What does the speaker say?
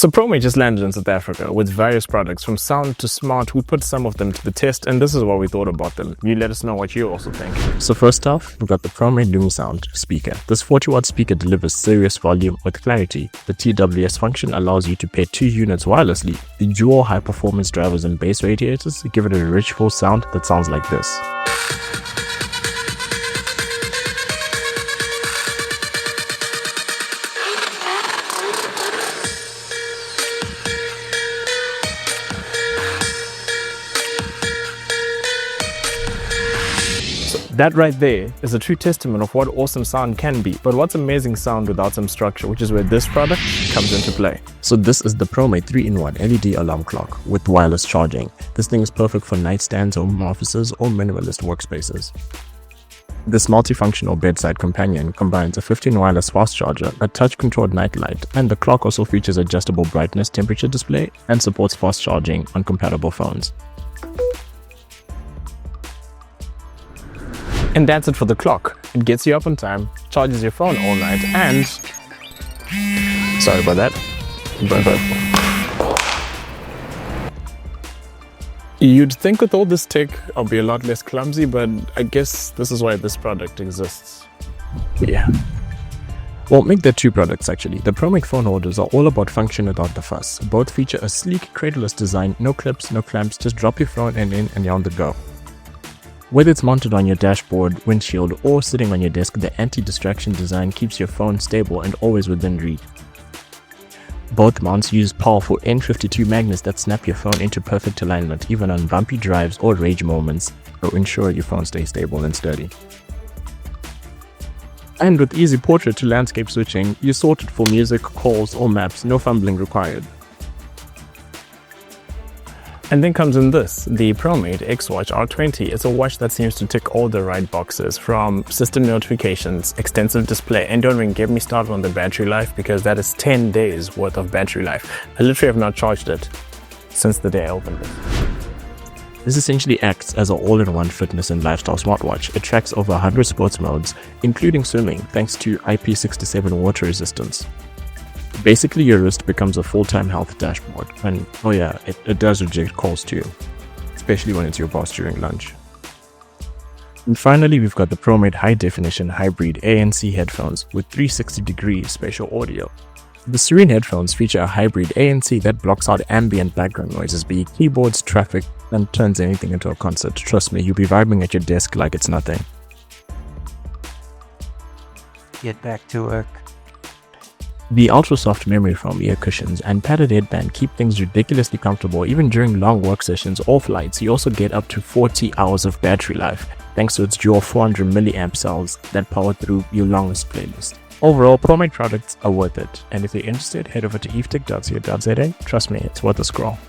So Promate just landed in South Africa with various products from sound to smart. We put some of them to the test and this is what we thought about them. You let us know what you also think. So first off, we've got the Promate Lumi sound speaker. This 40-watt speaker delivers serious volume with clarity. The TWS function allows you to pair 2 units wirelessly. The dual high-performance drivers and bass radiators give it a rich full sound that sounds like this. That right there is a true testament of what awesome sound can be, but what's amazing sound without some structure, which is where this product comes into play. So this is the Promate 3-in-1 LED alarm clock with wireless charging. This thing is perfect for nightstands, home offices, or minimalist workspaces. This multifunctional bedside companion combines a 15 wireless fast charger, a touch-controlled night light, and the clock also features adjustable brightness temperature display and supports fast charging on compatible phones. And that's it for the clock. It gets you up on time, charges your phone all night, and... Sorry about that. You'd think with all this tech, I'll be a lot less clumsy, but I guess this is why this product exists. Yeah. Well, make there 2 products actually. The Promate phone holders are all about function without the fuss. Both feature a sleek, cradleless design, no clips, no clamps, just drop your phone and in and you're on the go. Whether it's mounted on your dashboard, windshield, or sitting on your desk, the anti-distraction design keeps your phone stable and always within reach. Both mounts use powerful N52 magnets that snap your phone into perfect alignment even on bumpy drives or rage moments, to ensure your phone stays stable and sturdy. And with easy portrait to landscape switching, you're sorted for music, calls, or maps, no fumbling required. And then comes in this, the Promate Xwatch R20. It's a watch that seems to tick all the right boxes, from system notifications, extensive display, and don't even get me started on the battery life because that is 10 days worth of battery life. I literally have not charged it since the day I opened it. This essentially acts as an all-in-one fitness and lifestyle smartwatch. It tracks over 100 sports modes, including swimming, thanks to IP67 water resistance. Basically, your wrist becomes a full-time health dashboard, and oh yeah, it does reject calls too, especially when it's your boss during lunch. And finally, we've got the Promate High-Definition Hybrid ANC headphones with 360-degree spatial audio. The Serene headphones feature a hybrid ANC that blocks out ambient background noises, be it keyboards, traffic, and turns anything into a concert. Trust me, you'll be vibing at your desk like it's nothing. Get back to work. The ultra-soft memory foam ear cushions and padded headband keep things ridiculously comfortable even during long work sessions or flights. You also get up to 40 hours of battery life thanks to its dual 400 milliamp cells that power through your longest playlist. Overall, Promate products are worth it, and if you're interested, head over to evetech.co.za. Trust me, it's worth a scroll.